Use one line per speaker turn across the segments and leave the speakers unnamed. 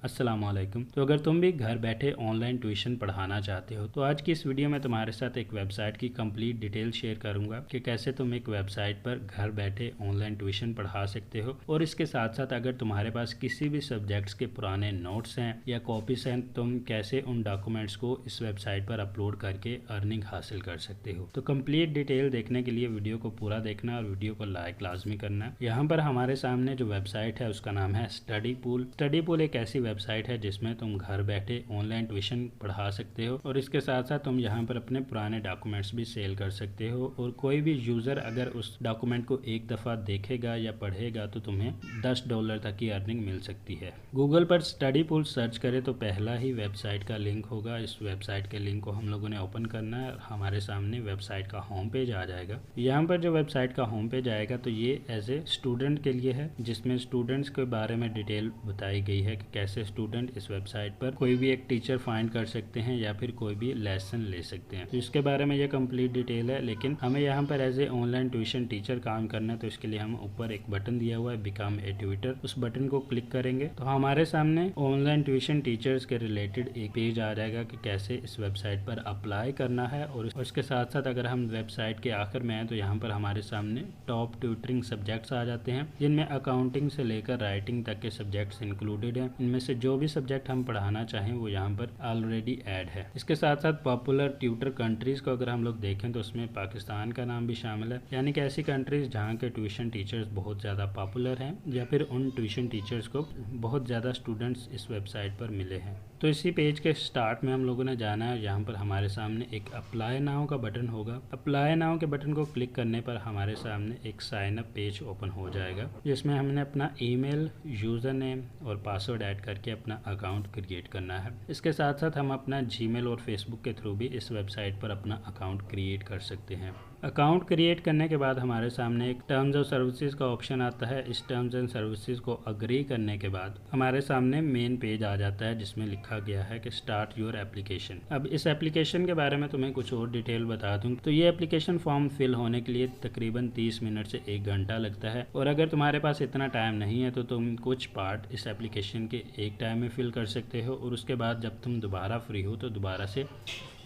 अस्सलाम वालेकुम। तो अगर तुम भी घर बैठे ऑनलाइन ट्यूशन पढ़ाना चाहते हो तो आज की इस वीडियो में तुम्हारे साथ एक वेबसाइट की कंप्लीट डिटेल शेयर करूंगा कि कैसे तुम एक वेबसाइट पर घर बैठे ऑनलाइन ट्यूशन पढ़ा सकते हो। और इसके साथ साथ अगर तुम्हारे पास किसी भी सब्जेक्ट्स के पुराने नोट्स हैं या कॉपीज हैं, तुम कैसे उन डॉक्यूमेंट्स को इस वेबसाइट पर अपलोड करके अर्निंग हासिल कर सकते हो। तो कंप्लीट डिटेल देखने के लिए वीडियो को पूरा देखना और वीडियो को लाइक लाजमी करना। यहाँ पर हमारे सामने जो वेबसाइट है उसका नाम है स्टडी पूल। स्टडी पूल एक ऐसी वेबसाइट है जिसमें तुम घर बैठे ऑनलाइन ट्यूशन पढ़ा सकते हो और इसके साथ साथ तुम यहाँ पर अपने पुराने डॉक्यूमेंट्स भी सेल कर सकते हो। और कोई भी यूज़र अगर उस डॉक्यूमेंट को एक दफ़ा देखेगा या पढ़ेगा तो तुम्हें $10 तक की अर्निंग मिल सकती है। गूगल पर स्टडी पूल सर्च करें तो पहला ही वेबसाइट का लिंक होगा। इस वेबसाइट के लिंक को हम लोगों ने ओपन करना है और हमारे सामने वेबसाइट का होम पेज आ जाएगा। यहाँ पर जो वेबसाइट का होम पेज आएगा तो ये एज ए स्टूडेंट के लिए है, जिसमें स्टूडेंट्स के बारे में डिटेल बताई गई है कि कैसे स्टूडेंट इस वेबसाइट पर कोई भी एक टीचर फाइंड कर सकते हैं या फिर कोई भी लेसन ले सकते हैं। तो इसके बारे में ये कंप्लीट डिटेल है, लेकिन हमें यहाँ पर as a online tuition teacher काम करना है। तो इसके लिए हम ऊपर एक बटन दिया हुआ है बिकम ए ट्यूटर, उस बटन को क्लिक करेंगे तो हमारे सामने ऑनलाइन ट्यूशन टीचर्स के रिलेटेड एक पेज आ जाएगा कि कैसे इस वेबसाइट पर अप्लाई करना है। और उसके साथ साथ अगर हम वेबसाइट के आखिर में हैं तो यहाँ पर हमारे सामने टॉप ट्यूटरिंग सब्जेक्ट्स आ जाते हैं, जिनमें अकाउंटिंग से लेकर राइटिंग तक के सब्जेक्ट्स इंक्लूडेड हैं। इनमें से जो भी सब्जेक्ट हम पढ़ाना चाहें वो यहाँ पर ऑलरेडी ऐड है। इसके साथ साथ पॉपुलर ट्यूटर कंट्रीज को अगर हम लोग देखें तो उसमें पाकिस्तान का नाम भी शामिल है, यानी कि ऐसी कंट्रीज जहाँ के ट्यूशन टीचर्स बहुत ज़्यादा पॉपुलर हैं या फिर उन ट्यूशन टीचर्स को बहुत ज़्यादा स्टूडेंट्स इस वेबसाइट पर मिले हैं। तो इसी पेज के स्टार्ट में हम लोगों ने जाना है। यहाँ पर हमारे सामने एक अप्लाई नाउ का बटन होगा। अप्लाई नाउ के बटन को क्लिक करने पर हमारे सामने एक साइन अप पेज ओपन हो जाएगा, जिसमें हमने अपना ईमेल, यूज़र नेम और पासवर्ड ऐड करके अपना अकाउंट क्रिएट करना है। इसके साथ साथ हम अपना जीमेल और फेसबुक के थ्रू भी इस वेबसाइट पर अपना अकाउंट क्रिएट कर सकते हैं। अकाउंट क्रिएट करने के बाद हमारे सामने एक टर्म्स और सर्विसेज का ऑप्शन आता है। इस टर्म्स एंड सर्विसेज को अग्री करने के बाद हमारे सामने मेन पेज आ जाता है, जिसमें लिखा गया है कि स्टार्ट योर एप्लीकेशन। अब इस एप्लीकेशन के बारे में तुम्हें कुछ और डिटेल बता दूं तो ये एप्लीकेशन फॉर्म फिल होने के लिए तकरीबन 30 मिनट से 1 घंटा लगता है। और अगर तुम्हारे पास इतना टाइम नहीं है तो तुम कुछ पार्ट इस एप्लीकेशन के एक टाइम में फिल कर सकते हो और उसके बाद जब तुम दोबारा फ्री हो तो दोबारा से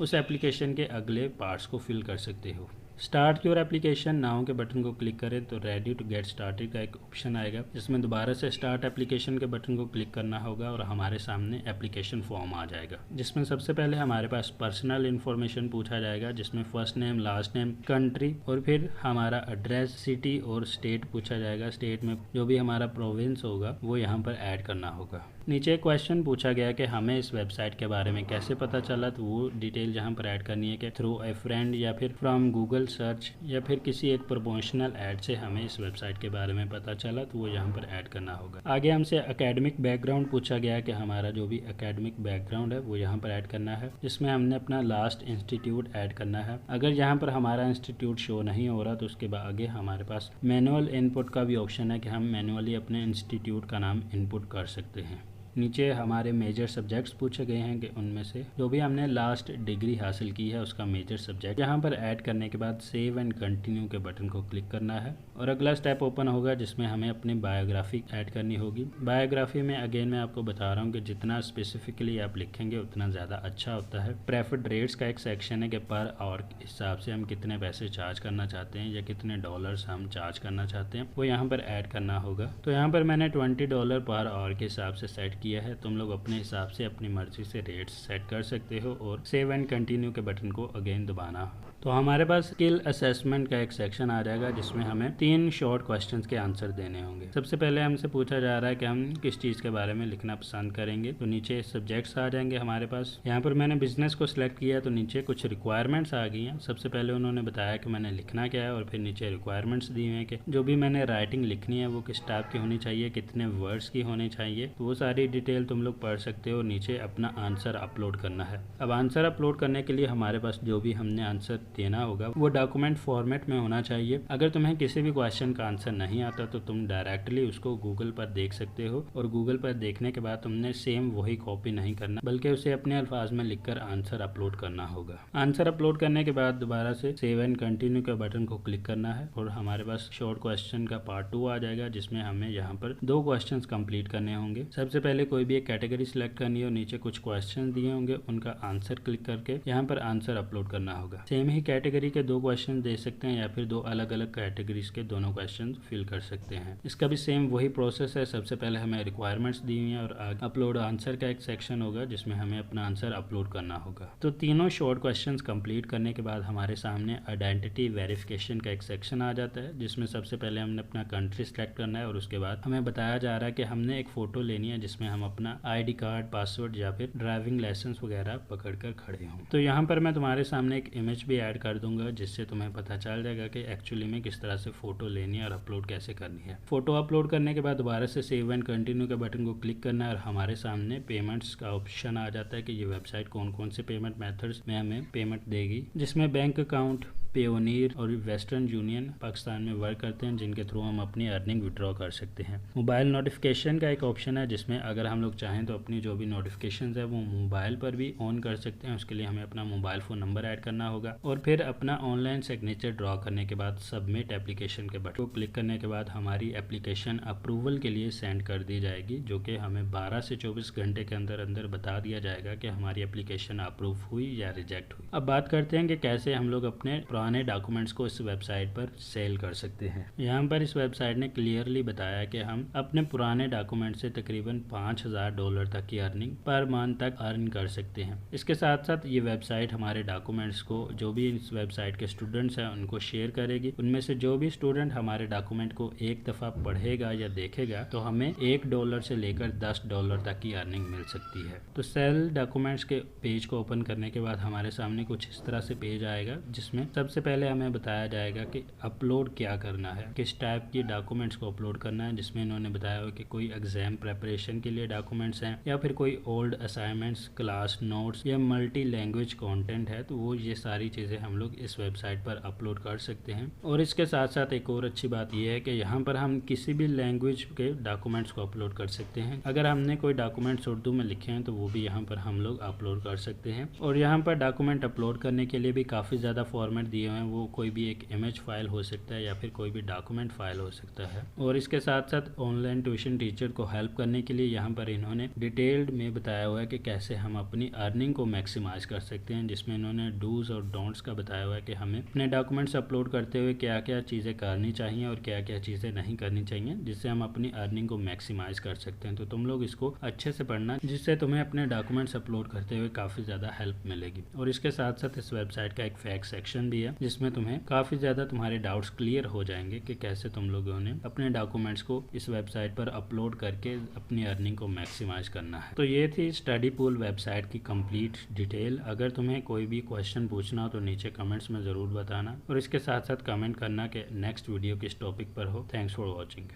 उस एप्लीकेशन के अगले पार्ट्स को फिल कर सकते हो। स्टार्ट योर एप्लीकेशन नाउ के बटन को क्लिक करें तो रेडी टू गेट स्टार्टेड का एक ऑप्शन आएगा, जिसमें दोबारा से स्टार्ट एप्लीकेशन के बटन को क्लिक करना होगा और हमारे सामने एप्लीकेशन फॉर्म आ जाएगा, जिसमें सबसे पहले हमारे पास पर्सनल इन्फॉर्मेशन पूछा जाएगा, जिसमें first name, last name, country और फिर हमारा एड्रेस, सिटी और स्टेट पूछा जाएगा। स्टेट में जो भी हमारा प्रोविंस होगा वो यहाँ पर ऐड करना होगा। नीचे क्वेश्चन पूछा गया कि हमें इस वेबसाइट के बारे में कैसे पता चला, तो वो डिटेल यहाँ पर ऐड करनी है कि थ्रू ए फ्रेंड या फिर फ्रॉम गूगल सर्च या फिर किसी एक प्रमोशनल ऐड से हमें इस वेबसाइट के बारे में पता चला, तो वो यहाँ पर ऐड करना होगा। आगे हमसे एकेडमिक बैकग्राउंड पूछा गया कि हमारा जो भी एकेडमिक बैकग्राउंड है वो यहाँ पर ऐड करना है, जिसमें हमने अपना लास्ट इंस्टीट्यूट ऐड करना है। अगर यहाँ पर हमारा इंस्टीट्यूट शो नहीं हो रहा तो उसके बाद आगे हमारे पास मैनुअल इनपुट का भी ऑप्शन है कि हम मैनुअली अपने इंस्टीट्यूट का नाम इनपुट कर सकते हैं। नीचे हमारे मेजर सब्जेक्ट्स पूछे गए हैं कि उनमें से जो भी हमने लास्ट डिग्री हासिल की है उसका मेजर सब्जेक्ट यहाँ पर ऐड करने के बाद सेव एंड कंटिन्यू के बटन को क्लिक करना है और अगला स्टेप ओपन होगा, जिसमें हमें अपनी बायोग्राफी ऐड करनी होगी। बायोग्राफी में अगेन मैं आपको बता रहा हूँ कि जितना स्पेसिफिकली आप लिखेंगे उतना ज़्यादा अच्छा होता है। प्रेफर्ड रेट्स का एक सेक्शन है कि पर आवर के हिसाब से हम कितने पैसे चार्ज करना चाहते हैं या कितने डॉलर्स हम चार्ज करना चाहते हैं, वो यहाँ पर ऐड करना होगा। तो यहाँ पर मैंने $20 पर आवर के हिसाब से सेट किया है। तुम लोग अपने हिसाब से अपनी मर्जी से रेट्स सेट कर सकते हो और सेव एंड कंटिन्यू के बटन को अगेन दबाना। तो हमारे पास स्किल असेसमेंट का एक सेक्शन आ जाएगा, जिसमें हमें 3 शॉर्ट क्वेश्चंस के आंसर देने होंगे। सबसे पहले हमसे पूछा जा रहा है कि हम किस चीज़ के बारे में लिखना पसंद करेंगे। तो नीचे सब्जेक्ट्स आ जाएंगे हमारे पास। यहाँ पर मैंने बिजनेस को सिलेक्ट किया तो नीचे कुछ रिक्वायरमेंट्स आ गई हैं। सबसे पहले उन्होंने बताया कि मैंने लिखना क्या है और फिर नीचे रिक्वायरमेंट्स दी हुई हैं कि जो भी मैंने राइटिंग लिखनी है वो किस टाइप की होनी चाहिए, कितने वर्ड्स की होनी चाहिए। तो वो सारी डिटेल तुम लोग पढ़ सकते हो। नीचे अपना आंसर अपलोड करना है। अब आंसर अपलोड करने के लिए हमारे पास जो भी हमने आंसर देना होगा वो डॉक्यूमेंट फॉर्मेट में होना चाहिए। अगर तुम्हें किसी भी क्वेश्चन का आंसर नहीं आता तो तुम डायरेक्टली उसको गूगल पर देख सकते हो और गूगल पर देखने के बाद तुमने सेम वही कॉपी नहीं करना, बल्कि उसे अपने अल्फाज में लिखकर आंसर अपलोड करना होगा। आंसर अपलोड करने के बाद दोबारा से सेव एंड कंटिन्यू के बटन को क्लिक करना है और हमारे पास शॉर्ट क्वेश्चन का पार्ट 2 आ जाएगा, जिसमें हमें यहाँ पर 2 क्वेश्चन कंप्लीट करने होंगे। सबसे पहले पहले कोई भी एक कैटेगरी सिलेक्ट करनी है और नीचे कुछ क्वेश्चन दिए होंगे, उनका आंसर क्लिक करके यहाँ पर आंसर अपलोड करना होगा। सेम ही कैटेगरी के 2 क्वेश्चन दे सकते हैं या फिर 2 अलग अलग कैटेगरीज के दोनों क्वेश्चन फिल कर सकते हैं। इसका भी सेम वही प्रोसेस है। सबसे पहले हमें रिक्वायरमेंट्स दी हुई है और अपलोड आंसर का एक सेक्शन होगा जिसमें हमें अपना आंसर अपलोड करना होगा। तो तीनों शॉर्ट क्वेश्चंस कंप्लीट करने के बाद हमारे सामने आइडेंटिटी वेरिफिकेशन का एक सेक्शन आ जाता है, जिसमें सबसे पहले हमने अपना कंट्री सेलेक्ट करना है और उसके बाद हमें बताया जा रहा है कि हमने एक फ़ोटो लेनी है जिसमें हम अपना ID कार्ड, पासवर्ड या फिर ड्राइविंग लाइसेंस वगैरह पकड़ कर खड़े हों। तो यहाँ पर मैं तुम्हारे सामने एक इमेज भी ऐड कर दूंगा जिससे तुम्हें पता चल जाएगा कि एक्चुअली में किस तरह से फ़ोटो लेनी है और अपलोड कैसे करनी है। फ़ोटो अपलोड करने के बाद दोबारा से सेव एंड कंटिन्यू के बटन को क्लिक करना है और हमारे सामने पेमेंट्स का ऑप्शन आ जाता है कि ये वेबसाइट कौन कौन से पेमेंट मेथड्स में हमें पेमेंट देगी, जिसमें बैंक अकाउंट, पेयोनीर और वेस्टर्न यूनियन पाकिस्तान में वर्क करते हैं, जिनके थ्रू हम अपनी अर्निंग विड्रॉ कर सकते हैं। मोबाइल नोटिफिकेशन का एक ऑप्शन है जिसमें अगर हम लोग चाहें तो अपनी जो भी नोटिफिकेशन है वो मोबाइल पर भी ऑन कर सकते हैं। उसके लिए हमें अपना मोबाइल फ़ोन नंबर ऐड करना होगा और फिर अपना ऑनलाइन सिग्नेचर ड्रॉ करने के बाद सबमिट एप्लीकेशन के बटन को क्लिक करने के बाद हमारी एप्लीकेशन अप्रूवल के लिए सेंड कर दी जाएगी, जो कि हमें 12 से 24 घंटे के अंदर अंदर बता दिया जाएगा कि हमारी एप्लीकेशन अप्रूव हुई या रिजेक्ट हुई। अब बात करते हैं कि कैसे हम लोग अपने पुराने डॉक्यूमेंट्स को इस वेबसाइट पर सेल कर सकते हैं। यहाँ पर इस वेबसाइट ने क्लियरली बताया कि हम अपने पुराने डॉक्यूमेंट से तकरीबन $5000 तक की अर्निंग पर मंथ तक अर्न कर सकते हैं। इसके साथ साथ ये वेबसाइट हमारे डॉक्यूमेंट्स को जो भी इस वेबसाइट के स्टूडेंट्स हैं उनको शेयर करेगी। उनमें से जो भी स्टूडेंट हमारे डॉक्यूमेंट को एक दफ़ा पढ़ेगा या देखेगा तो हमें $1 से लेकर $10 तक की अर्निंग मिल सकती है। तो सेल डॉक्यूमेंट्स के पेज को ओपन करने के बाद हमारे सामने कुछ इस तरह से पेज आएगा, जिसमें सबसे पहले हमें बताया जाएगा कि अपलोड क्या करना है, किस टाइप की डॉक्यूमेंट्स को अपलोड करना है, जिसमें इन्होंने बताया हो कि कोई एग्जाम प्रेपरेशन के लिए डॉक्यूमेंट्स हैं या फिर कोई ओल्ड असाइनमेंट्स, क्लास नोट्स या मल्टी लैंग्वेज कंटेंट है, तो वो ये सारी चीज़ें हम लोग इस वेबसाइट पर अपलोड कर सकते हैं। और इसके साथ साथ एक और अच्छी बात यह है कि यहाँ पर हम किसी भी लैंग्वेज के डॉक्यूमेंट्स को अपलोड कर सकते हैं। अगर हमने कोई डॉक्यूमेंट्स उर्दू में लिखे हैं तो वो भी यहाँ पर हम लोग अपलोड कर सकते हैं। और यहाँ पर डॉक्यूमेंट अपलोड करने के लिए भी काफ़ी ज़्यादा फॉर्मेट दिए हुए हैं। वो कोई भी एक इमेज फाइल हो सकता है या फिर कोई भी डॉक्यूमेंट फाइल हो सकता है। और इसके साथ साथ ऑनलाइन ट्यूशन टीचर को हेल्प करने के लिए यहाँ पर इन्होंने डिटेल्ड में बताया हुआ है कि कैसे हम अपनी अर्निंग को मैक्सिमाइज कर सकते हैं, जिसमें इन्होंने डूज और डोंट्स का बताया हुआ है कि हमें अपने डॉक्यूमेंट्स अपलोड करते हुए क्या क्या चीज़ें करनी चाहिए और क्या क्या चीज़ें नहीं करनी चाहिए, जिससे हम अपनी अर्निंग को मैक्सिमाइज कर सकते हैं। तो तुम लोग इसको अच्छे से पढ़ना, जिससे तुम्हें अपने डॉक्यूमेंट्स अपलोड करते हुए काफ़ी ज़्यादा हेल्प मिलेगी। और इसके साथ साथ इस वेबसाइट का एक फैक्ट सेक्शन भी है, जिसमें तुम्हें काफ़ी ज़्यादा तुम्हारे डाउट्स क्लियर हो जाएंगे कि कैसे तुम लोगों ने अपने डॉक्यूमेंट्स को इस वेबसाइट पर अपलोड करके अपनी अर्निंग को मैक्सिमाइज करना है। तो ये थी स्टडी पूल वेबसाइट की कंप्लीट डिटेल। अगर तुम्हें कोई भी क्वेश्चन पूछना हो तो नीचे कमेंट्स में ज़रूर बताना और इसके साथ साथ कमेंट करना कि नेक्स्ट वीडियो किस टॉपिक पर हो। Thanks for watching.